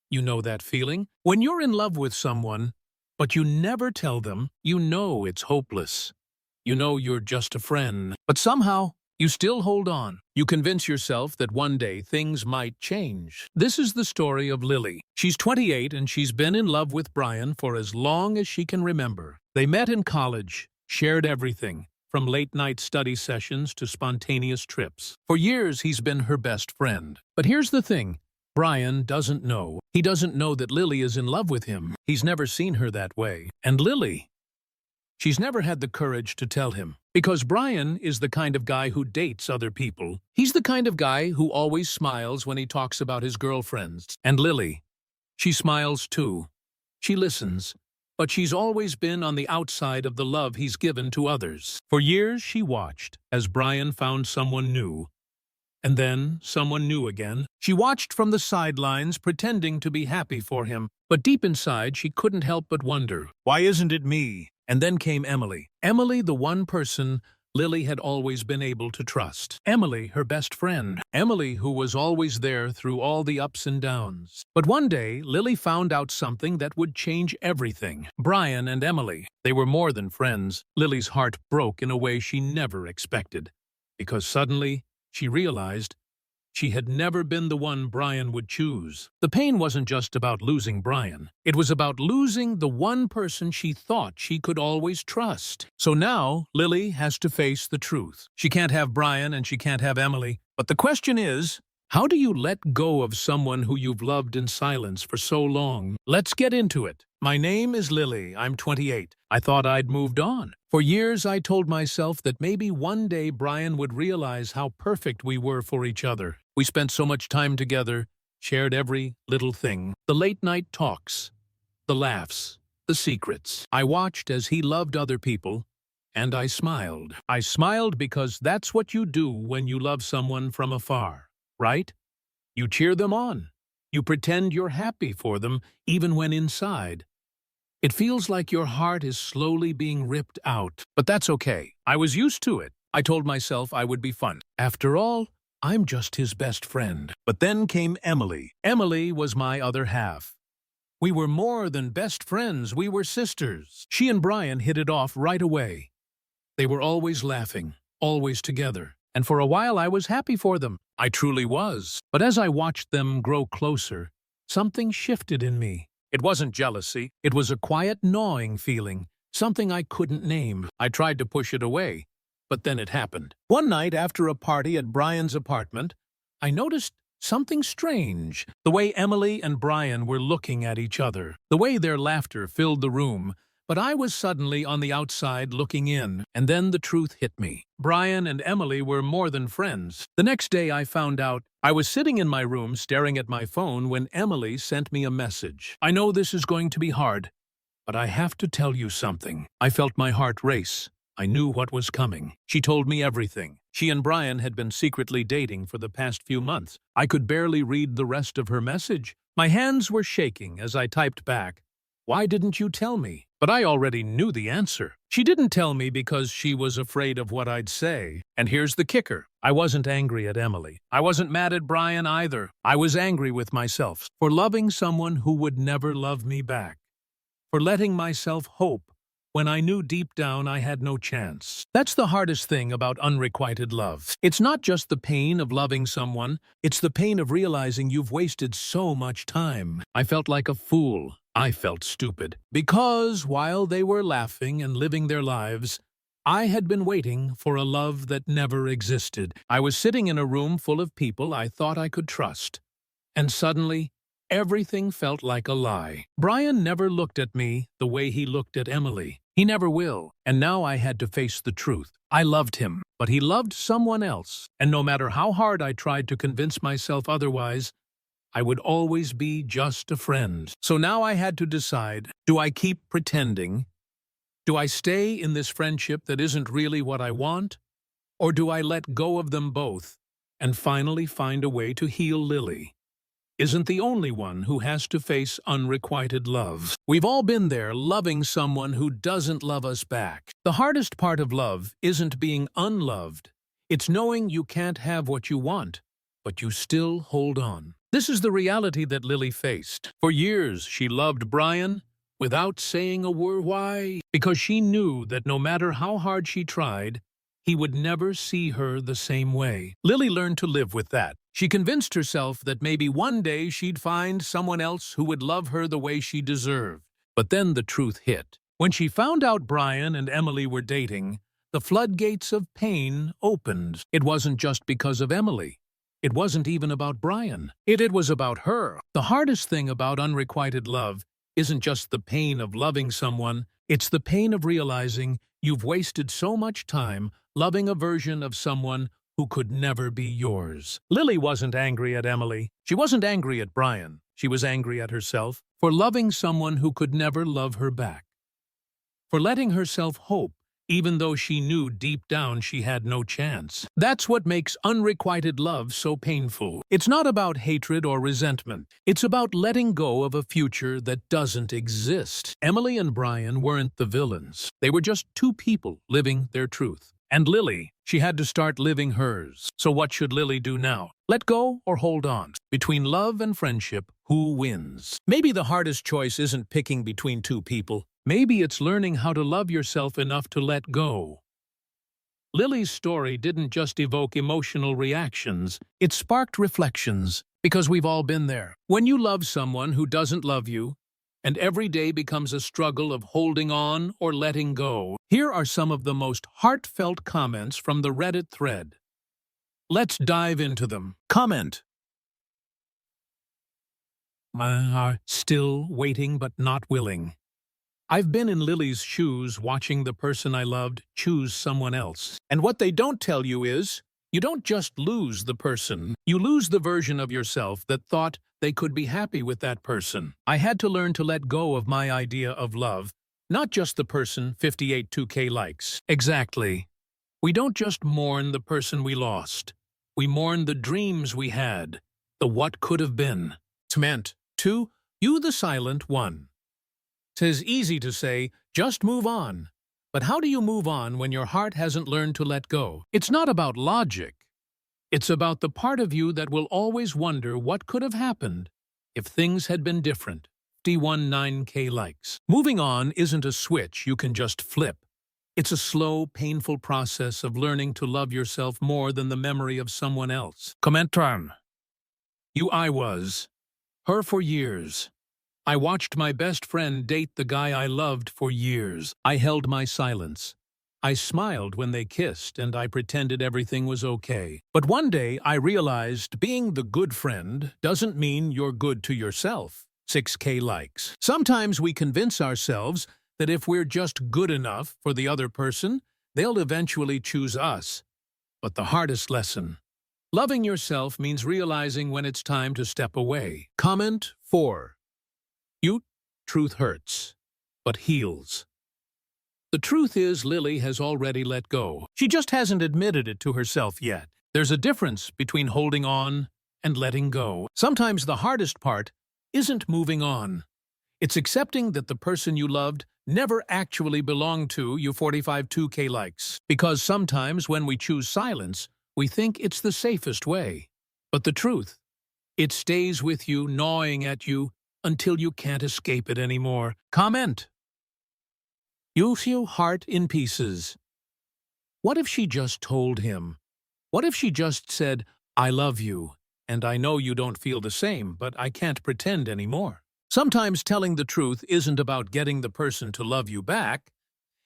You know that feeling? When you're in love with someone, but you never tell them, you know it's hopeless. You know you're just a friend, but somehow you still hold on. You convince yourself that one day things might change. This is the story of Lily. She's 28 and she's been in love with Brian for as long as she can remember. They met in college, shared everything, from late-night study sessions to spontaneous trips. For years, he's been her best friend. But here's the thing. Brian doesn't know. He doesn't know that Lily is in love with him. He's never seen her that way. And Lily, she's never had the courage to tell him. Because Brian is the kind of guy who dates other people. He's the kind of guy who always smiles when he talks about his girlfriends. And Lily, she smiles too. She listens. But she's always been on the outside of the love he's given to others. For years she watched as Brian found someone new. And then someone new again. She watched from the sidelines, pretending to be happy for him. But deep inside, she couldn't help but wonder, why isn't it me? And then came Emily. Emily, the one person Lily had always been able to trust. Emily, her best friend. Emily, who was always there through all the ups and downs. But one day, Lily found out something that would change everything. Brian and Emily, they were more than friends. Lily's heart broke in a way she never expected. Because suddenly, she realized she had never been the one Brian would choose. The pain wasn't just about losing Brian. It was about losing the one person she thought she could always trust. So now, Lily has to face the truth. She can't have Brian and she can't have Emily. But the question is, how do you let go of someone who you've loved in silence for so long? Let's get into it. My name is Lily. I'm 28. I thought I'd moved on. For years, I told myself that maybe one day Brian would realize how perfect we were for each other. We spent so much time together, shared every little thing. The late-night talks, the laughs, the secrets. I watched as he loved other people, and I smiled. I smiled because that's what you do when you love someone from afar, right? You cheer them on. You pretend you're happy for them, even when inside it feels like your heart is slowly being ripped out. But that's okay. I was used to it. I told myself I would be fun. After all, I'm just his best friend. But then came Emily. Emily was my other half. We were more than best friends. We were sisters. She and Brian hit it off right away. They were always laughing, always together. And for a while I was happy for them. I truly was. But as I watched them grow closer, something shifted in me. It wasn't jealousy. It was a quiet gnawing feeling, something I couldn't name. I tried to push it away, but then it happened. One night after a party at Brian's apartment, I noticed something strange. The way Emily and Brian were looking at each other, the way their laughter filled the room. But I was suddenly on the outside looking in, and then the truth hit me. Brian and Emily were more than friends. The next day I found out. I was sitting in my room staring at my phone when Emily sent me a message. I know this is going to be hard, but I have to tell you something. I felt my heart race. I knew what was coming. She told me everything. She and Brian had been secretly dating for the past few months. I could barely read the rest of her message. My hands were shaking as I typed back, "Why didn't you tell me?" But I already knew the answer. She didn't tell me because she was afraid of what I'd say. And here's the kicker. I wasn't angry at Emily. I wasn't mad at Brian either. I was angry with myself for loving someone who would never love me back. For letting myself hope when I knew deep down I had no chance. That's the hardest thing about unrequited love. It's not just the pain of loving someone, it's the pain of realizing you've wasted so much time. I felt like a fool. I felt stupid. Because while they were laughing and living their lives, I had been waiting for a love that never existed. I was sitting in a room full of people I thought I could trust. And suddenly, everything felt like a lie. Brian never looked at me the way he looked at Emily. He never will. And now I had to face the truth. I loved him, but he loved someone else. And no matter how hard I tried to convince myself otherwise, I would always be just a friend. So now I had to decide, do I keep pretending? Do I stay in this friendship that isn't really what I want? Or do I let go of them both and finally find a way to heal Lily? Isn't the only one who has to face unrequited love. We've all been there, loving someone who doesn't love us back. The hardest part of love isn't being unloved. It's knowing you can't have what you want, but you still hold on. This is the reality that Lily faced. For years, she loved Brian without saying a word. Why? Because she knew that no matter how hard she tried, he would never see her the same way. Lily learned to live with that. She convinced herself that maybe one day she'd find someone else who would love her the way she deserved. But then the truth hit. When she found out Brian and Emily were dating, the floodgates of pain opened. It wasn't just because of Emily. It wasn't even about Brian. It was about her. The hardest thing about unrequited love isn't just the pain of loving someone, it's the pain of realizing you've wasted so much time loving a version of someone who could never be yours. Lily wasn't angry at Emily. She wasn't angry at Brian. She was angry at herself for loving someone who could never love her back. For letting herself hope, even though she knew deep down she had no chance. That's what makes unrequited love so painful. It's not about hatred or resentment. It's about letting go of a future that doesn't exist. Emily and Brian weren't the villains. They were just two people living their truth. And Lily, she had to start living hers. So what should Lily do now? Let go or hold on? Between love and friendship, who wins? Maybe the hardest choice isn't picking between two people. Maybe it's learning how to love yourself enough to let go. Lily's story didn't just evoke emotional reactions, it sparked reflections, because we've all been there. When you love someone who doesn't love you, and every day becomes a struggle of holding on or letting go, here are some of the most heartfelt comments from the Reddit thread. Let's dive into them. Comment. Still waiting but not willing. I've been in Lily's shoes watching the person I loved choose someone else. And what they don't tell you is, you don't just lose the person, you lose the version of yourself that thought they could be happy with that person. I had to learn to let go of my idea of love, not just the person 58 2K likes. Exactly. We don't just mourn the person we lost. We mourn the dreams we had, the what could have been. It's meant to you, the silent one. 'Tis easy to say, just move on. But how do you move on when your heart hasn't learned to let go? It's not about logic. It's about the part of you that will always wonder what could have happened if things had been different. 9K likes. Moving on isn't a switch you can just flip. It's a slow, painful process of learning to love yourself more than the memory of someone else. Commentarn. I was her for years. I watched my best friend date the guy I loved for years. I held my silence. I smiled when they kissed, and I pretended everything was okay. But one day I realized being the good friend doesn't mean you're good to yourself. 6K likes. Sometimes we convince ourselves that if we're just good enough for the other person, they'll eventually choose us. But the hardest lesson. Loving yourself means realizing when it's time to step away. Comment 4. Truth hurts, but heals. The truth is Lily has already let go. She just hasn't admitted it to herself yet. There's a difference between holding on and letting go. Sometimes the hardest part isn't moving on. It's accepting that the person you loved never actually belonged to you. 45 2K likes. Because sometimes when we choose silence, we think it's the safest way. But the truth, it stays with you, gnawing at you, until you can't escape it anymore. Comment. You feel heart in pieces. What if she just told him? What if she just said, I love you, and I know you don't feel the same, but I can't pretend anymore? Sometimes telling the truth isn't about getting the person to love you back.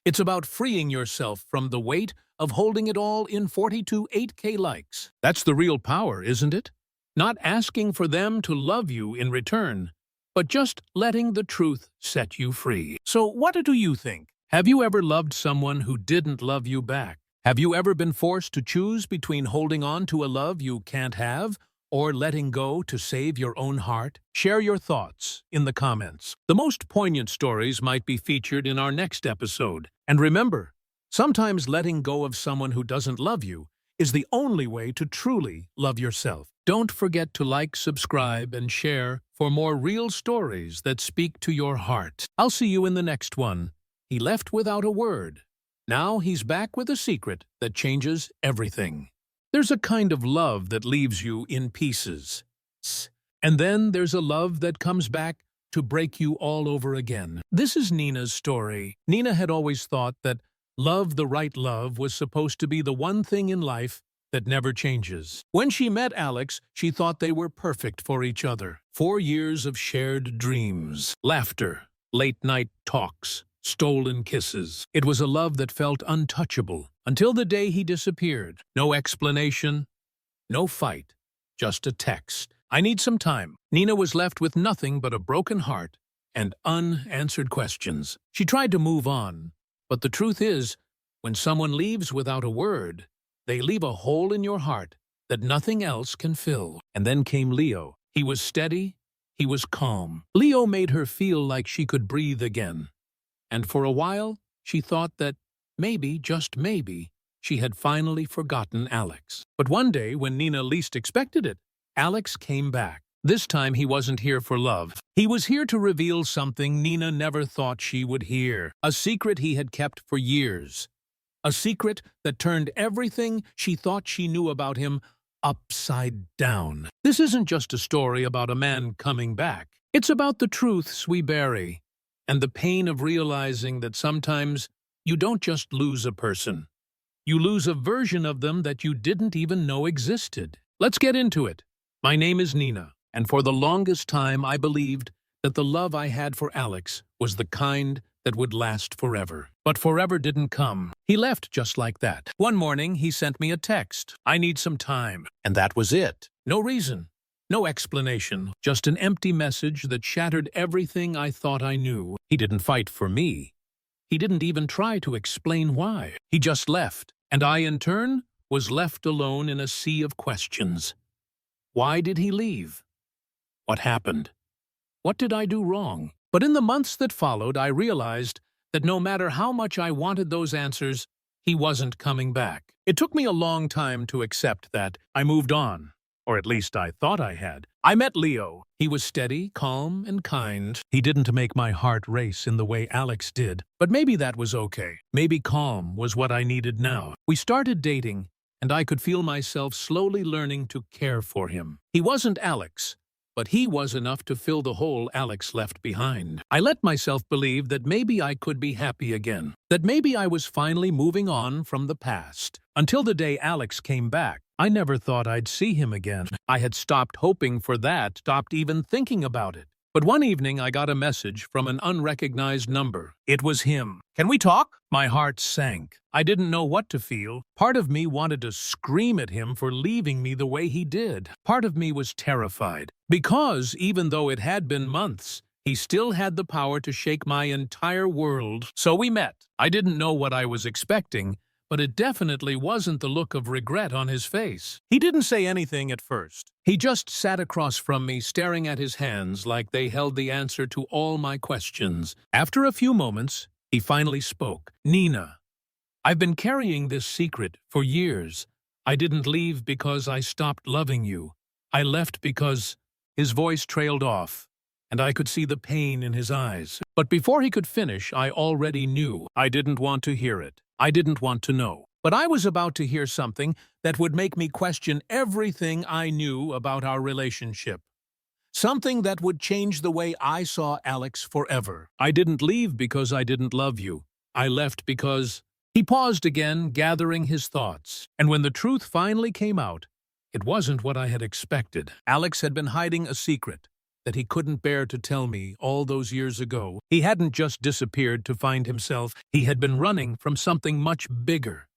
It's about freeing yourself from the weight of holding it all in. 42 8K likes. That's the real power, isn't it? Not asking for them to love you in return, but just letting the truth set you free. So what do you think? Have you ever loved someone who didn't love you back? Have you ever been forced to choose between holding on to a love you can't have or letting go to save your own heart? Share your thoughts in the comments. The most poignant stories might be featured in our next episode. And remember, sometimes letting go of someone who doesn't love you is the only way to truly love yourself. Don't forget to like, subscribe, and share for more real stories that speak to your heart. I'll see you in the next one. He left without a word. Now he's back with a secret that changes everything. There's a kind of love that leaves you in pieces. And then there's a love that comes back to break you all over again. This is Nina's story. Nina had always thought that love, the right love, was supposed to be the one thing in life that never changes. When she met Alex, she thought they were perfect for each other. 4 years of shared dreams, laughter, late-night talks, stolen kisses. It was a love that felt untouchable until the day he disappeared. No explanation, no fight, just a text. "I need some time." Nina was left with nothing but a broken heart and unanswered questions. She tried to move on, but the truth is, when someone leaves without a word, they leave a hole in your heart that nothing else can fill. And then came Leo. He was steady, he was calm. Leo made her feel like she could breathe again. And for a while, she thought that maybe, just maybe, she had finally forgotten Alex. But one day, when Nina least expected it, Alex came back. This time he wasn't here for love. He was here to reveal something Nina never thought she would hear. A secret he had kept for years. A secret that turned everything she thought she knew about him upside down. This isn't just a story about a man coming back. It's about the truths we bury and the pain of realizing that sometimes you don't just lose a person. You lose a version of them that you didn't even know existed. Let's get into it. My name is Nina, and for the longest time I believed that the love I had for Alex was the kind that would last forever. But forever didn't come. He left just like that. One morning, he sent me a text. "I need some time." And that was it. No reason, no explanation, just an empty message that shattered everything I thought I knew. He didn't fight for me. He didn't even try to explain why. He just left, and I, in turn, was left alone in a sea of questions. Why did he leave? What happened? What did I do wrong? But in the months that followed, I realized that no matter how much I wanted those answers, he wasn't coming back. It took me a long time to accept that. I moved on, or at least I thought I had. I met Leo. He was steady, calm, and kind. He didn't make my heart race in the way Alex did, but maybe that was okay. Maybe calm was what I needed now. We started dating, and I could feel myself slowly learning to care for him. He wasn't Alex, but he was enough to fill the hole Alex left behind. I let myself believe that maybe I could be happy again, that maybe I was finally moving on from the past. Until the day Alex came back, I never thought I'd see him again. I had stopped hoping for that, stopped even thinking about it. But one evening I got a message from an unrecognized number. It was him. "Can we talk?" My heart sank. I didn't know what to feel. Part of me wanted to scream at him for leaving me the way he did. Part of me was terrified. Because, even though it had been months, he still had the power to shake my entire world. So we met. I didn't know what I was expecting, but it definitely wasn't the look of regret on his face. He didn't say anything at first. He just sat across from me, staring at his hands like they held the answer to all my questions. After a few moments, he finally spoke. "Nina, I've been carrying this secret for years. I didn't leave because I stopped loving you. I left because..." His voice trailed off, and I could see the pain in his eyes. But before he could finish, I already knew. I didn't want to hear it. I didn't want to know. But I was about to hear something that would make me question everything I knew about our relationship. Something that would change the way I saw Alex forever. "I didn't leave because I didn't love you. I left because..." He paused again, gathering his thoughts. And when the truth finally came out, it wasn't what I had expected. Alex had been hiding a secret that he couldn't bear to tell me all those years ago. He hadn't just disappeared to find himself. He had been running from something much bigger.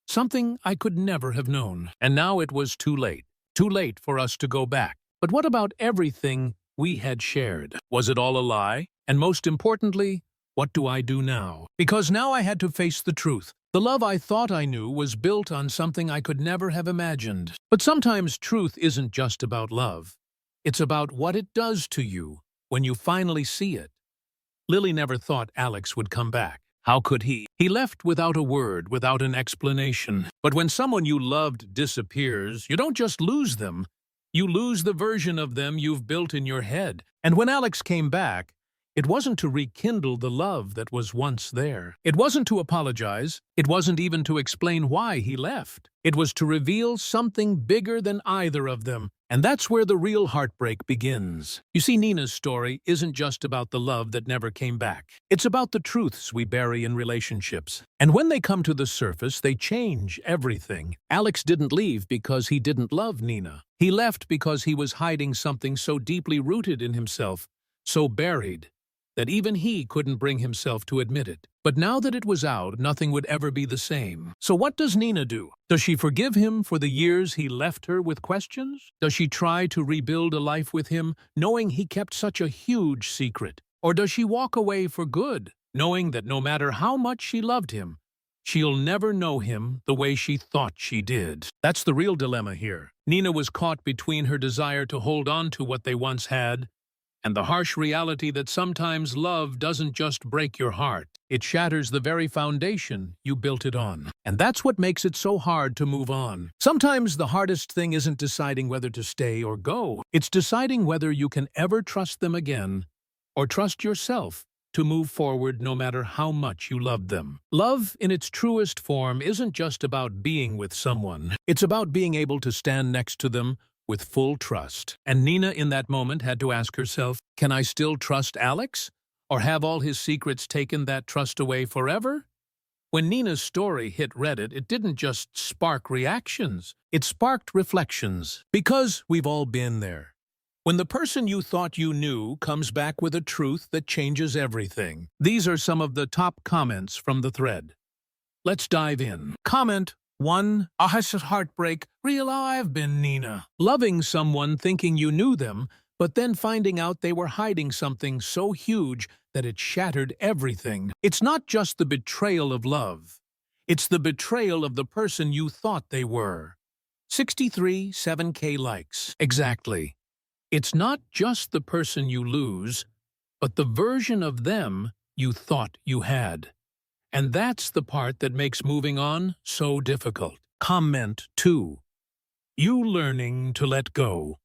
Something I could never have known. And now it was too late. Too late for us to go back. But what about everything we had shared? Was it all a lie? And most importantly, what do I do now? Because now I had to face the truth. The love I thought I knew was built on something I could never have imagined. But sometimes truth isn't just about love. It's about what it does to you when you finally see it. Lily never thought Alex would come back. How could he? He left without a word, without an explanation. But when someone you loved disappears, you don't just lose them. You lose the version of them you've built in your head. And when Alex came back, It wasn't to rekindle the love that was once there. It wasn't to apologize. It wasn't even to explain why he left. It was to reveal something bigger than either of them. And that's where the real heartbreak begins. You see, Nina's story isn't just about the love that never came back. It's about the truths we bury in relationships. And when they come to the surface, they change everything. Alex didn't leave because he didn't love Nina. He left because he was hiding something so deeply rooted in himself, so buried, that even he couldn't bring himself to admit it. But now that it was out, nothing would ever be the same. So what does Nina do? Does she forgive him for the years he left her with questions? Does she try to rebuild a life with him, knowing he kept such a huge secret? Or does she walk away for good, knowing that no matter how much she loved him, she'll never know him the way she thought she did? That's the real dilemma here. Nina was caught between her desire to hold on to what they once had and the harsh reality that sometimes love doesn't just break your heart. It shatters the very foundation you built it on. And that's what makes it so hard to move on. Sometimes the hardest thing isn't deciding whether to stay or go. It's deciding whether you can ever trust them again or trust yourself to move forward no matter how much you love them. Love in its truest form isn't just about being with someone. It's about being able to stand next to them with full trust. And Nina in that moment had to ask herself, can I still trust Alex? Or have all his secrets taken that trust away forever? When Nina's story hit Reddit, it didn't just spark reactions, it sparked reflections. Because we've all been there. When the person you thought you knew comes back with a truth that changes everything. These are some of the top comments from the thread. Let's dive in. Comment 1. It's a heartbreak. Real I've been Nina. Loving someone thinking you knew them, but then finding out they were hiding something so huge that it shattered everything. It's not just the betrayal of love. It's the betrayal of the person you thought they were. 7K likes. Exactly. It's not just the person you lose, but the version of them you thought you had. And that's the part that makes moving on so difficult. Comment 2. You learning to let go.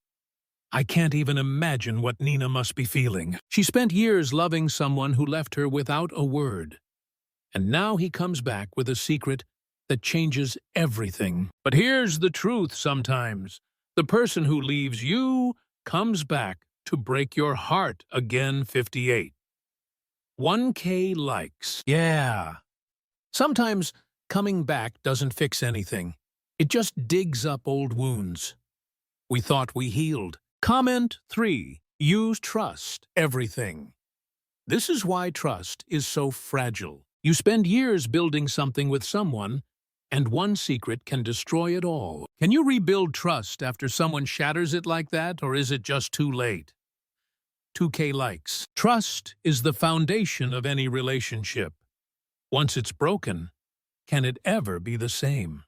I can't even imagine what Nina must be feeling. She spent years loving someone who left her without a word. And now he comes back with a secret that changes everything. But here's the truth sometimes. The person who leaves you comes back to break your heart again. 58. 1K likes. Yeah. Sometimes coming back doesn't fix anything. It just digs up old wounds. We thought we healed. Comment 3. Use trust. Everything. This is why trust is so fragile. You spend years building something with someone, and one secret can destroy it all. Can you rebuild trust after someone shatters it like that, or is it just too late? 2K likes. Trust is the foundation of any relationship. Once it's broken, can it ever be the same?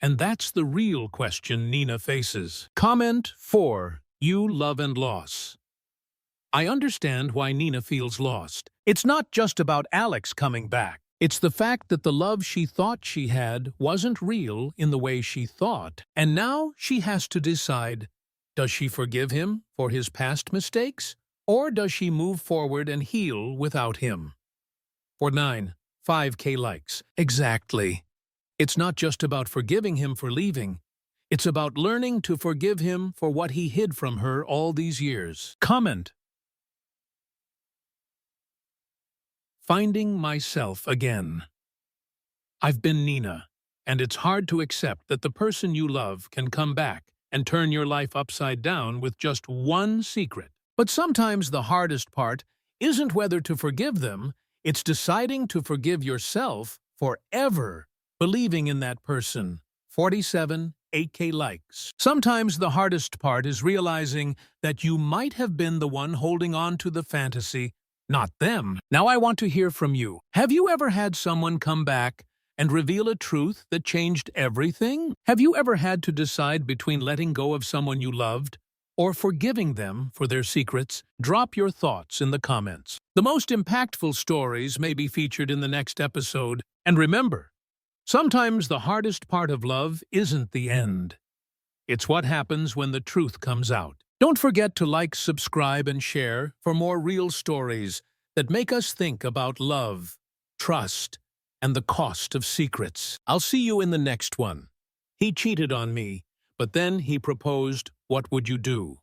And that's the real question Nina faces. Comment 4. You love and loss. I understand why Nina feels lost. It's not just about Alex coming back. It's the fact that the love she thought she had wasn't real in the way she thought. And now she has to decide, does she forgive him for his past mistakes? Or does she move forward and heal without him? 5K likes. Exactly. It's not just about forgiving him for leaving. It's about learning to forgive him for what he hid from her all these years. Comment. Finding myself again. I've been Nina, and it's hard to accept that the person you love can come back and turn your life upside down with just one secret. But sometimes the hardest part isn't whether to forgive them, it's deciding to forgive yourself forever, believing in that person. 8K likes. Sometimes the hardest part is realizing that you might have been the one holding on to the fantasy, not them. Now I want to hear from you. Have you ever had someone come back and reveal a truth that changed everything? Have you ever had to decide between letting go of someone you loved or forgiving them for their secrets? Drop your thoughts in the comments. The most impactful stories may be featured in the next episode. And remember, sometimes the hardest part of love isn't the end. It's what happens when the truth comes out. Don't forget to like, subscribe, and share for more real stories that make us think about love, trust, and the cost of secrets. I'll see you in the next one. He cheated on me, but then he proposed. What would you do?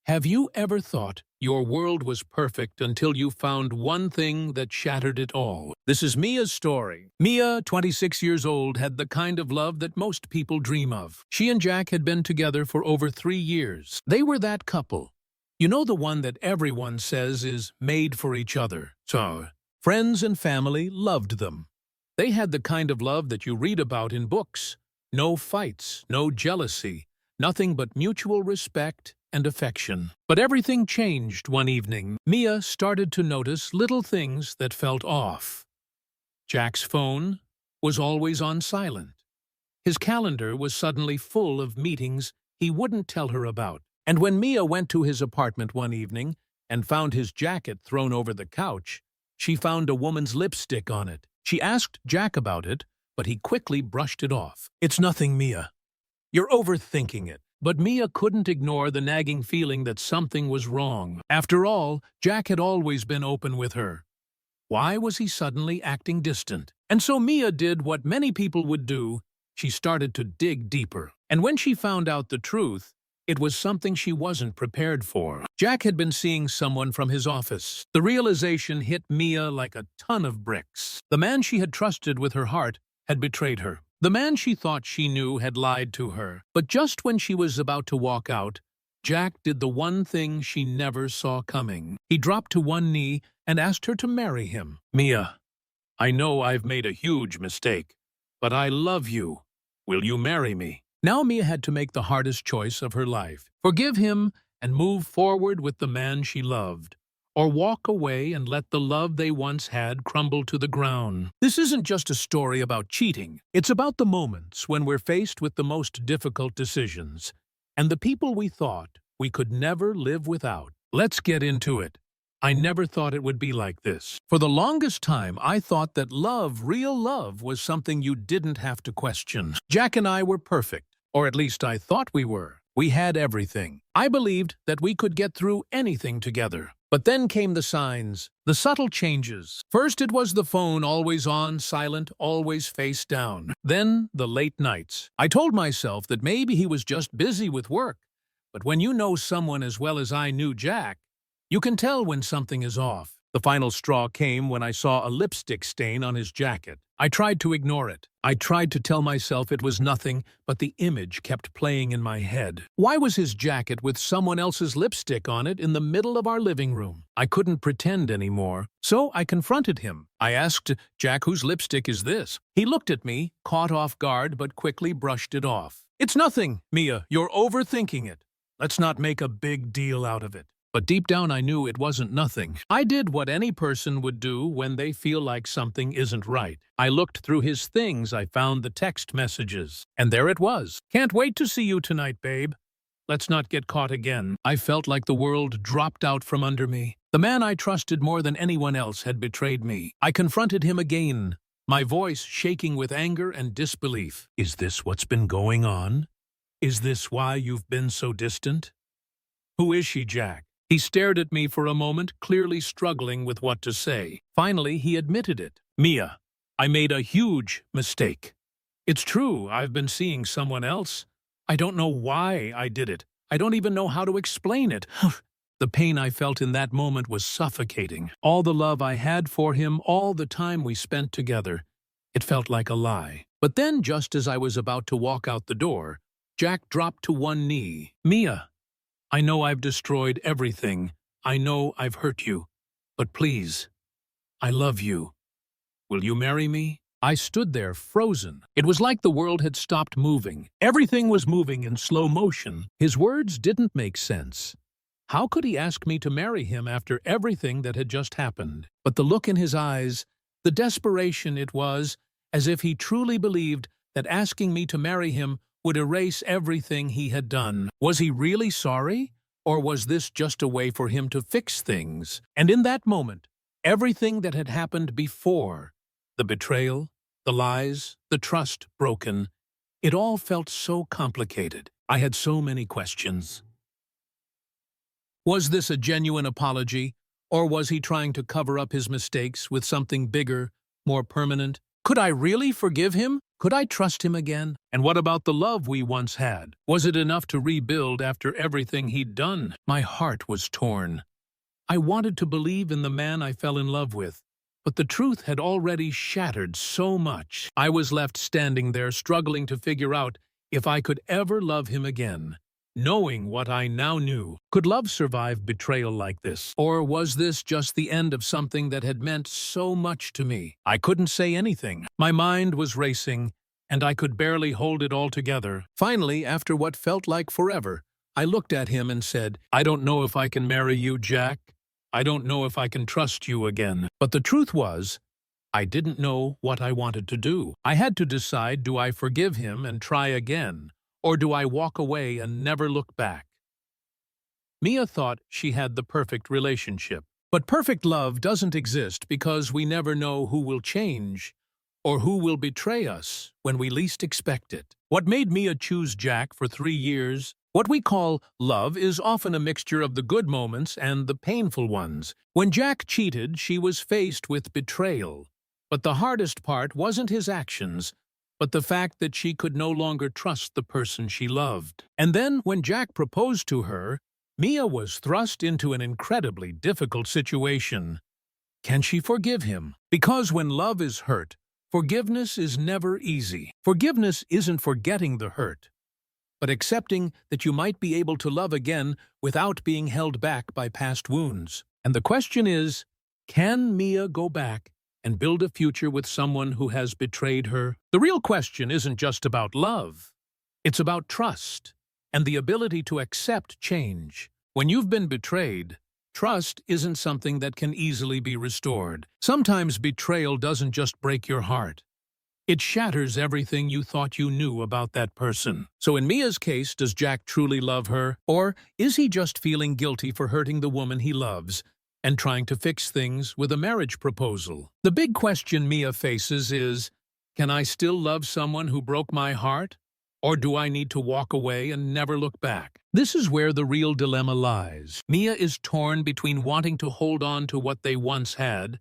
Have you ever thought your world was perfect until you found one thing that shattered it all? This is Mia's story. Mia, 26 years old, had the kind of love that most people dream of. She and Jack had been together for over 3 years. They were that couple. You know, the one that everyone says is made for each other. So, friends and family loved them. They had the kind of love that you read about in books. No fights, no jealousy, nothing but mutual respect and affection. But everything changed one evening. Mia started to notice little things that felt off. Jack's phone was always on silent. His calendar was suddenly full of meetings he wouldn't tell her about. And when Mia went to his apartment one evening and found his jacket thrown over the couch, she found a woman's lipstick on it. She asked Jack about it, but he quickly brushed it off. "It's nothing, Mia. You're overthinking it." But Mia couldn't ignore the nagging feeling that something was wrong. After all, Jack had always been open with her. Why was he suddenly acting distant? And so Mia did what many people would do. She started to dig deeper. And when she found out the truth, it was something she wasn't prepared for. Jack had been seeing someone from his office. The realization hit Mia like a ton of bricks. The man she had trusted with her heart had betrayed her. The man she thought she knew had lied to her. But just when she was about to walk out, Jack did the one thing she never saw coming. He dropped to one knee and asked her to marry him. "Mia, I know I've made a huge mistake, but I love you. Will you marry me?" Now Mia had to make the hardest choice of her life. Forgive him and move forward with the man she loved, or walk away and let the love they once had crumble to the ground. This isn't just a story about cheating. It's about the moments when we're faced with the most difficult decisions, and the people we thought we could never live without. Let's get into it. I never thought it would be like this. For the longest time, I thought that love, real love, was something you didn't have to question. Jack and I were perfect, or at least I thought we were. We had everything. I believed that we could get through anything together. But then came the signs, the subtle changes. First it was the phone always on, silent, always face down. Then the late nights. I told myself that maybe he was just busy with work. But when you know someone as well as I knew Jack, you can tell when something is off. The final straw came when I saw a lipstick stain on his jacket. I tried to ignore it. I tried to tell myself it was nothing, but the image kept playing in my head. Why was his jacket with someone else's lipstick on it in the middle of our living room? I couldn't pretend anymore, so I confronted him. I asked, "Jack, whose lipstick is this?" He looked at me, caught off guard, but quickly brushed it off. "It's nothing, Mia. You're overthinking it. Let's not make a big deal out of it." But deep down I knew it wasn't nothing. I did what any person would do when they feel like something isn't right. I looked through his things. I found the text messages. And there it was. "Can't wait to see you tonight, babe. Let's not get caught again." I felt like the world dropped out from under me. The man I trusted more than anyone else had betrayed me. I confronted him again, my voice shaking with anger and disbelief. "Is this what's been going on? Is this why you've been so distant? Who is she, Jack?" He stared at me for a moment, clearly struggling with what to say. Finally, he admitted it. "Mia, I made a huge mistake. It's true, I've been seeing someone else. I don't know why I did it. I don't even know how to explain it." The pain I felt in that moment was suffocating. All the love I had for him, all the time we spent together, it felt like a lie. But then, just as I was about to walk out the door, Jack dropped to one knee. "Mia, I know I've destroyed everything. I know I've hurt you. But please, I love you. Will you marry me?" I stood there, frozen. It was like the world had stopped moving. Everything was moving in slow motion. His words didn't make sense. How could he ask me to marry him after everything that had just happened? But the look in his eyes, the desperation, it was as if he truly believed that asking me to marry him would erase everything he had done. Was he really sorry? Or was this just a way for him to fix things? And in that moment, everything that had happened before, the betrayal, the lies, the trust broken, it all felt so complicated. I had so many questions. Was this a genuine apology, or was he trying to cover up his mistakes with something bigger, more permanent? Could I really forgive him? Could I trust him again? And what about the love we once had? Was it enough to rebuild after everything he'd done? My heart was torn. I wanted to believe in the man I fell in love with, but the truth had already shattered so much. I was left standing there, struggling to figure out if I could ever love him again. Knowing what I now knew, could love survive betrayal like this? Or was this just the end of something that had meant so much to me? I couldn't say anything. My mind was racing, and I could barely hold it all together. Finally, after what felt like forever, I looked at him and said, "I don't know if I can marry you, Jack. I don't know if I can trust you again." But the truth was, I didn't know what I wanted to do. I had to decide, do I forgive him and try again? Or do I walk away and never look back? Mia thought she had the perfect relationship. But perfect love doesn't exist because we never know who will change or who will betray us when we least expect it. What made Mia choose Jack for 3 years? What we call love is often a mixture of the good moments and the painful ones. When Jack cheated, she was faced with betrayal. But the hardest part wasn't his actions, but the fact that she could no longer trust the person she loved. And then, when Jack proposed to her, Mia was thrust into an incredibly difficult situation. Can she forgive him? Because when love is hurt, forgiveness is never easy. Forgiveness isn't forgetting the hurt, but accepting that you might be able to love again without being held back by past wounds. And the question is, can Mia go back and build a future with someone who has betrayed her? The real question isn't just about love. It's about trust and the ability to accept change. When you've been betrayed, trust isn't something that can easily be restored. Sometimes betrayal doesn't just break your heart. It shatters everything you thought you knew about that person. So in Mia's case, does Jack truly love her? Or is he just feeling guilty for hurting the woman he loves and trying to fix things with a marriage proposal? The big question Mia faces is, can I still love someone who broke my heart? Or do I need to walk away and never look back? This is where the real dilemma lies. Mia is torn between wanting to hold on to what they once had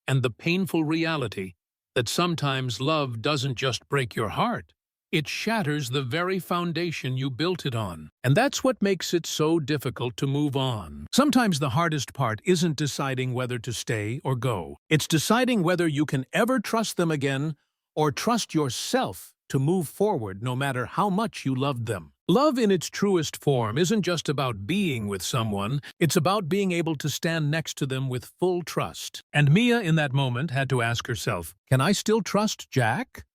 and the painful reality that sometimes love doesn't just break your heart. It shatters the very foundation you built it on. And that's what makes it so difficult to move on. Sometimes the hardest part isn't deciding whether to stay or go. It's deciding whether you can ever trust them again or trust yourself to move forward no matter how much you loved them. Love in its truest form isn't just about being with someone, it's about being able to stand next to them with full trust. And Mia in that moment had to ask herself, can I still trust Jack?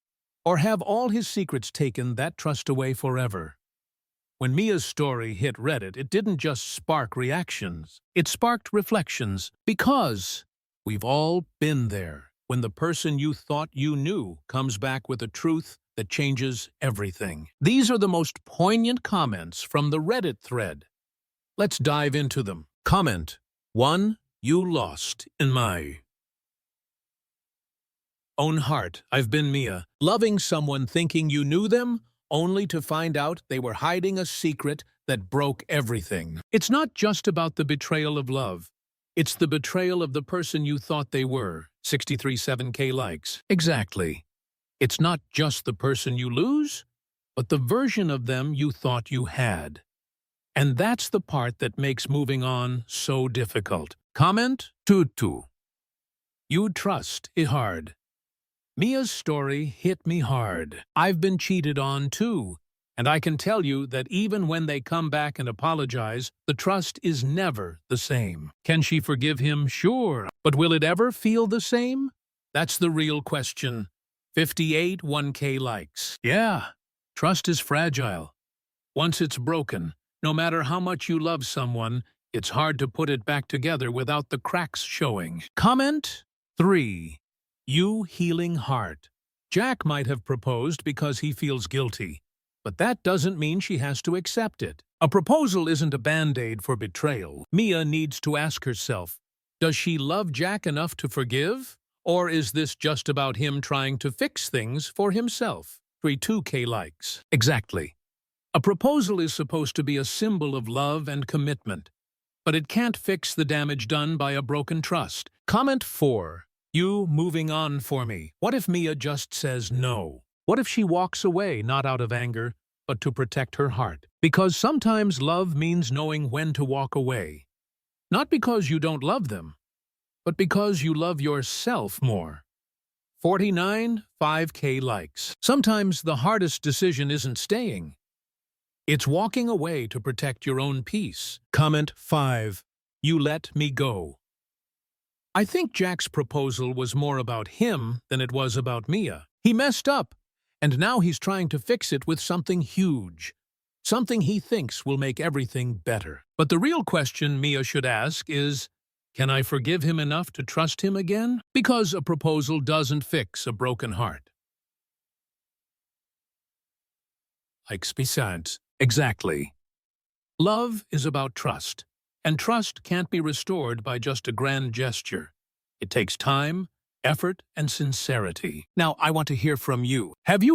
Or have all his secrets taken that trust away forever? When Mia's story hit Reddit, it didn't just spark reactions. It sparked reflections. Because we've all been there. When the person you thought you knew comes back with a truth that changes everything. These are the most poignant comments from the Reddit thread. Let's dive into them. Comment 1. You lost in my own heart. I've been Mia. Loving someone thinking you knew them, only to find out they were hiding a secret that broke everything. It's not just about the betrayal of love. It's the betrayal of the person you thought they were. 63.7K likes. Exactly. It's not just the person you lose, but the version of them you thought you had. And that's the part that makes moving on so difficult. Comment 2. You trust it hard. Mia's story hit me hard. I've been cheated on too, and I can tell you that even when they come back and apologize, the trust is never the same. Can she forgive him? Sure. But will it ever feel the same? That's the real question. 58.1K likes. Yeah, trust is fragile. Once it's broken, no matter how much you love someone, it's hard to put it back together without the cracks showing. Comment 3. You healing heart. Jack might have proposed because he feels guilty, but that doesn't mean she has to accept it. A proposal isn't a band-aid for betrayal. Mia needs to ask herself, does she love Jack enough to forgive? Or is this just about him trying to fix things for himself? 32K likes. Exactly. A proposal is supposed to be a symbol of love and commitment. but it can't fix the damage done by a broken trust. Comment 4. You moving on for me. What if Mia just says no? What if she walks away, not out of anger, but to protect her heart? Because sometimes love means knowing when to walk away. Not because you don't love them, but because you love yourself more. 49, 5K likes. Sometimes the hardest decision isn't staying. It's walking away to protect your own peace. Comment 5. You let me go. I think Jack's proposal was more about him than it was about Mia. He messed up, and now he's trying to fix it with something huge. Something he thinks will make everything better. But the real question Mia should ask is, can I forgive him enough to trust him again? Because a proposal doesn't fix a broken heart. Likes besides. Exactly. Love is about trust, and trust can't be restored by just a grand gesture. It takes time, effort, and sincerity. Now, I want to hear from you. Have you